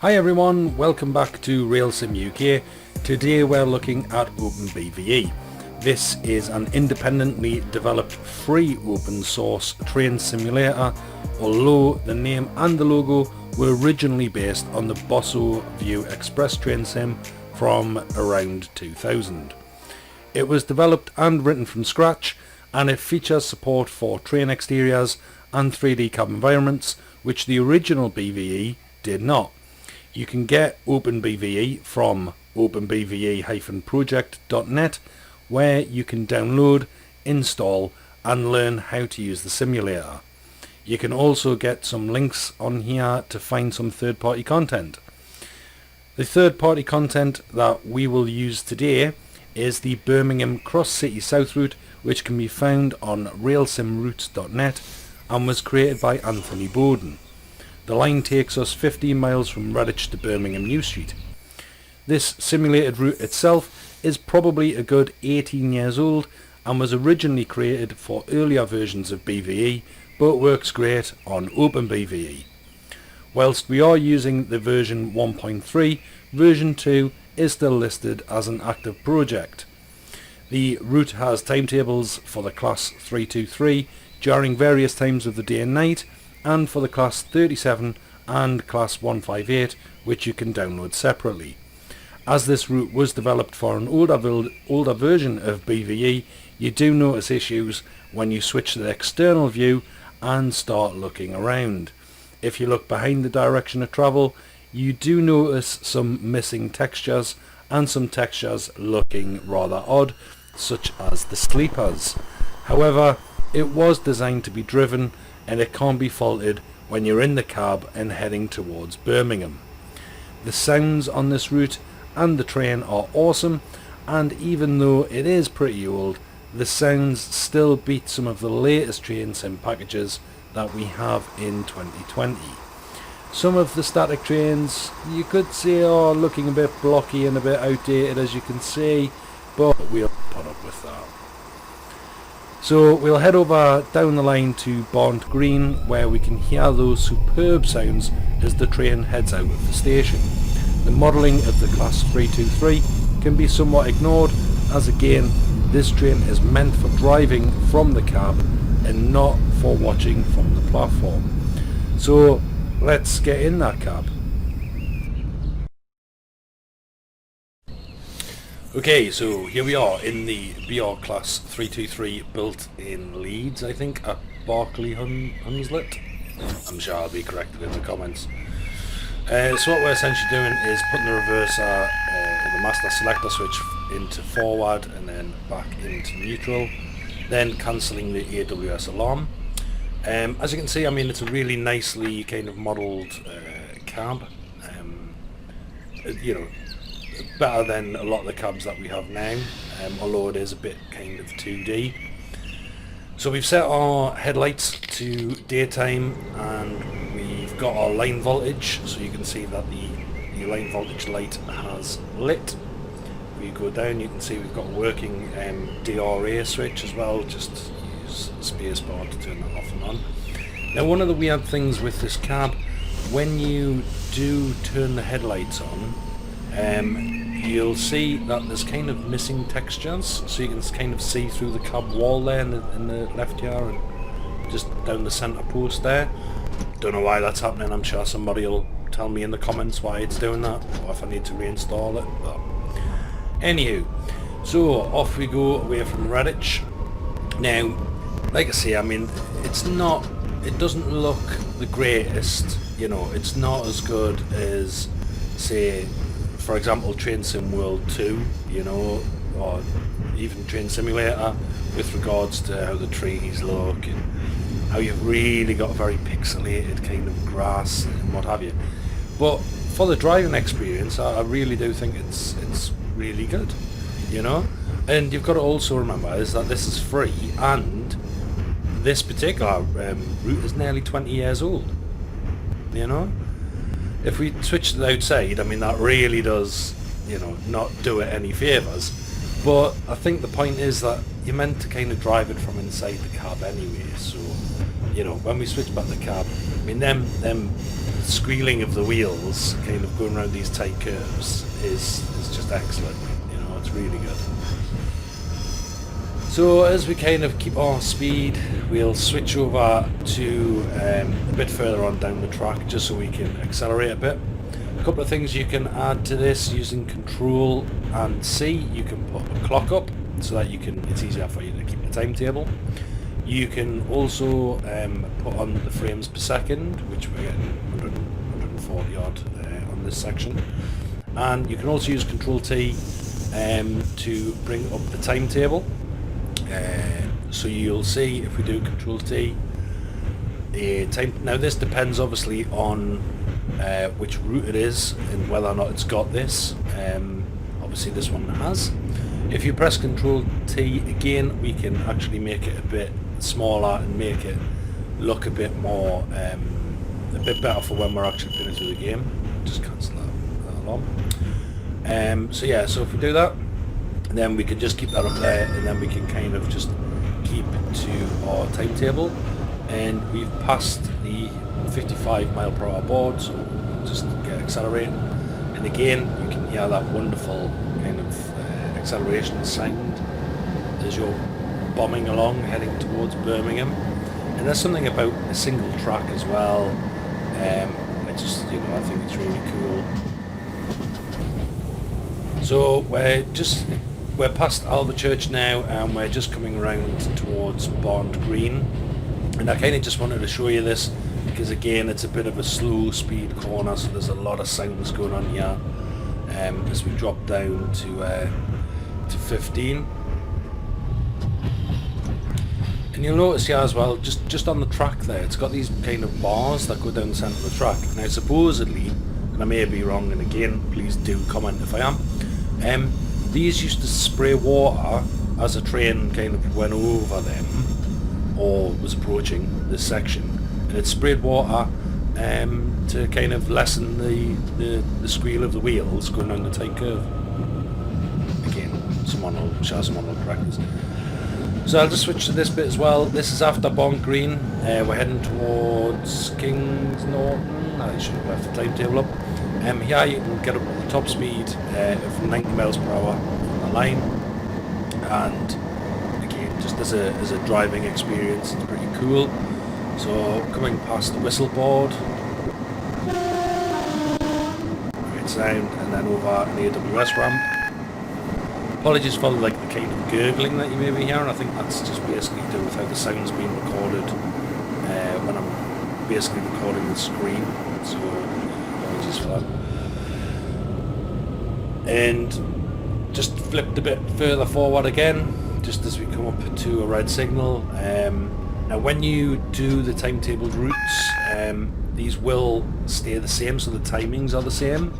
Hi everyone, welcome back to RailSim UK. Today we're looking at OpenBVE. This is an independently developed free open source train simulator, although the name and the logo were originally based on the Bosso View Express train sim from around 2000. It was developed and written from scratch, and it features support for train exteriors and 3D cab environments, which the original BVE did not. You can get OpenBVE from openbve-project.net, where you can download, install and learn how to use the simulator. You can also get some links on here to find some third-party content. The third-party content that we will use today is the Birmingham Cross City South route, which can be found on railsimroutes.net and was created by Anthony Bowden. The line takes us 15 miles from Redditch to Birmingham New Street. This simulated route itself is probably a good 18 years old and was originally created for earlier versions of BVE, but works great on OpenBVE. Whilst we are using the version 1.3, version 2 is still listed as an active project. The route has timetables for the class 323 during various times of the day and night, and for the class 37 and class 158, which you can download separately. As this route was developed for an older version of BVE, you do notice issues when you switch to the external view and start looking around. If you look behind the direction of travel, you do notice some missing textures and some textures looking rather odd, such as the sleepers. However, it was designed to be driven, and it can't be faulted when you're in the cab and heading towards Birmingham. The sounds on this route and the train are awesome, and even though it is pretty old, the sounds still beat some of the latest train sim packages that we have in 2020. Some of the static trains you could say are looking a bit blocky and a bit outdated, as you can see, but we'll put up with that. So we'll head over down the line to Barnt Green, where we can hear those superb sounds as the train heads out of the station. The modelling of the class 323 can be somewhat ignored, as again this train is meant for driving from the cab and not for watching from the platform. So let's get in that cab. Okay, so here we are in the BR Class 323 built in Leeds, I think, at Barclay Hunslet. I'm sure I'll be corrected in the comments. So what we're essentially doing is putting the reverser, the master selector switch into forward and then back into neutral, then cancelling the AWS alarm. As you can see, I mean, it's a really nicely kind of modelled cab. You know, better than a lot of the cabs that we have now, although it is a bit kind of 2D. So we've set our headlights to daytime, and we've got our line voltage, so you can see that the line voltage light has lit. If you go down, you can see we've got a working DRA switch as well. Just use spacebar to turn that off and on. Now, one of the weird things with this cab, when you do turn the headlights on, you'll see that there's kind of missing textures, so you can kind of see through the cab wall there in the left here and just down the centre post there. Don't know why that's happening. I'm sure somebody will tell me in the comments why it's doing that, or if I need to reinstall it. But anywho, so off we go away from Redditch. Now, like I say, I mean, it doesn't look the greatest, you know, it's not as good as, say, for example, Train Sim World 2, you know, or even Train Simulator, with regards to how the trees look and how you've really got very pixelated kind of grass and what have you. But for the driving experience, I really do think it's really good, you know. And you've got to also remember is that this is free, and this particular route is nearly 20 years old, you know. If we switch to the outside, I mean, that really does, you know, not do it any favours. But I think the point is that, you're meant to kind of drive it from inside the cab anyway. So, you know, when we switch back the cab, I mean, them squealing of the wheels kind of going around these tight curves is just excellent. You know, it's really good. So as we kind of keep our speed, we'll switch over to a bit further on down the track just so we can accelerate a bit. A couple of things you can add to this using Control and C. You can put a clock up so that it's easier for you to keep the timetable. You can also put on the frames per second, which we're getting 140 odd on this section. And you can also use Control T to bring up the timetable. So you'll see if we do Control T, now this depends obviously on which route it is and whether or not it's got this. Obviously this one has. If you press Control T again, we can actually make it a bit smaller and make it look a bit more, a bit better for when we're actually putting through the game. Just cancel that alarm. So yeah, so if we do that, then we can just keep that up there, and then we can kind of just keep to our timetable. And we've passed the 55 mile per hour board, so just get accelerating. And again, you can hear that wonderful kind of acceleration sound as you're bombing along, heading towards Birmingham. And there's something about a single track as well. I just, you know, I think it's really cool. So we're past Albert Church now, and we're just coming around towards Bond Green. And I kind of just wanted to show you this because again it's a bit of a slow speed corner, so there's a lot of sounds going on here as we drop down to 15. And you'll notice here as well, just on the track there, it's got these kind of bars that go down the centre of the track. Now supposedly, and I may be wrong, and again please do comment if I am, these used to spray water as a train kind of went over them or was approaching this section, and it sprayed water to kind of lessen the squeal of the wheels going down the tight curve. Again, someone will correct this. So I'll just switch to this bit as well. This is after Bond Green. We're heading towards Kings Norton. I should have left the timetable up. Here you can get up to the top speed of 90 miles per hour on the line, and again, just as a driving experience, it's pretty cool. So coming past the whistle board, great sound, and then over an AWS ramp. Apologies for the kind of gurgling that you may be hearing. I think that's just basically to do with how the sound's being recorded when I'm basically recording the screen. So apologies for that. And just flipped a bit further forward again, just as we come up to a red signal. Now when you do the timetabled routes, these will stay the same, so the timings are the same.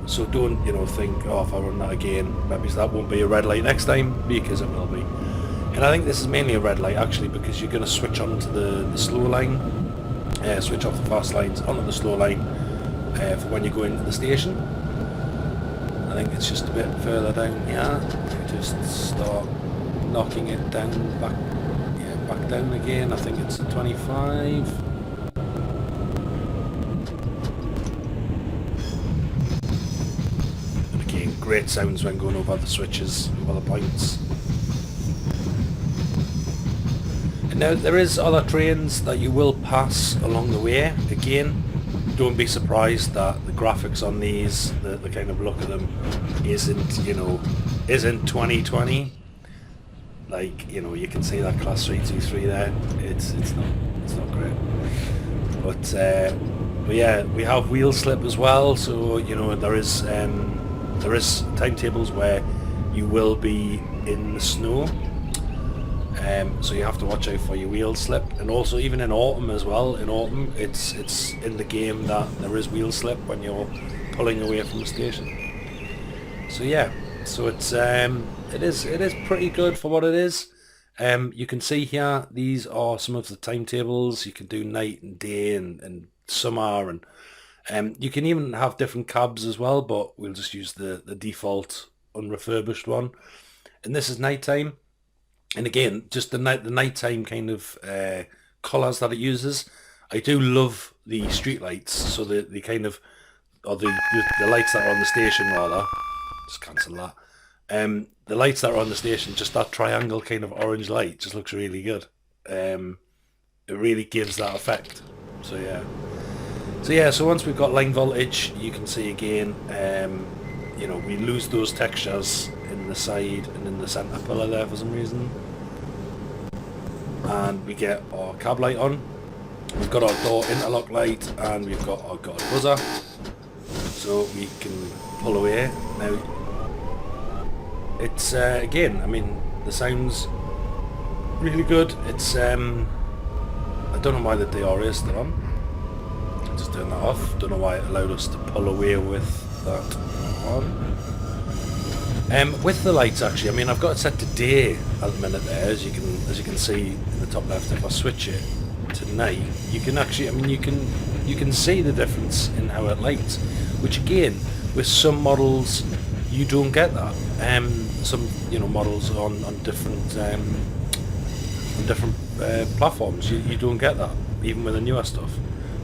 So don't, think, oh, if I run that again, maybe that won't be a red light next time, because it will be. And I think this is mainly a red light actually, because you're going to switch on to the slow line, switch off the fast lines onto the slow line for when you go into the station. I think it's just a bit further down here. Just start knocking it down, back down again. I think it's 25. Great sounds when going over the switches, over the points. And now there is other trains that you will pass along the way. Again, don't be surprised that the graphics on these, the kind of look of them, isn't 2020. You can see that class 323 there. It's not great. But yeah, we have wheel slip as well. So there is timetables where you will be in the snow, so you have to watch out for your wheel slip. And also even in autumn as well, in autumn it's in the game that there is wheel slip when you're pulling away from the station. So yeah, so it is pretty good for what it is. You can see here, these are some of the timetables. You can do night and day and summer, and you can even have different cabs as well, but we'll just use the default unrefurbished one. And this is nighttime. And again, just the nighttime kind of colours that it uses. I do love the street lights, so the kind of, or the lights that are on the station rather. Just cancel that. The lights that are on the station, just that triangle kind of orange light, just looks really good. It really gives that effect. So yeah. So once we've got line voltage, you can see again, you know, we lose those textures in the side and in the centre pillar there for some reason. And we get our cab light on. We've got our door interlock light, and we've got our guard buzzer. So we can pull away. Now, it's, again, I mean, the sound's really good. It's, I don't know why the DRA is still on. Just turn that off. Don't know why it allowed us to pull away with that on. With the lights, actually, I mean, I've got it set to day at the minute there, as you can see in the top left. If I switch it to night, you can actually, I mean, you can see the difference in how it lights, which again, with some models, you don't get that. Some, you know, models on different platforms, you don't get that, even with the newer stuff.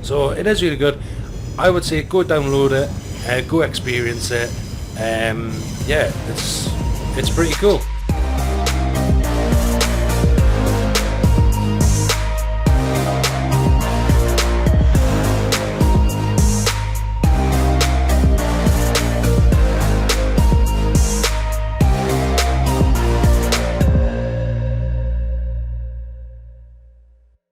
So it is really good. I would say go download it, go experience it. Yeah, it's pretty cool.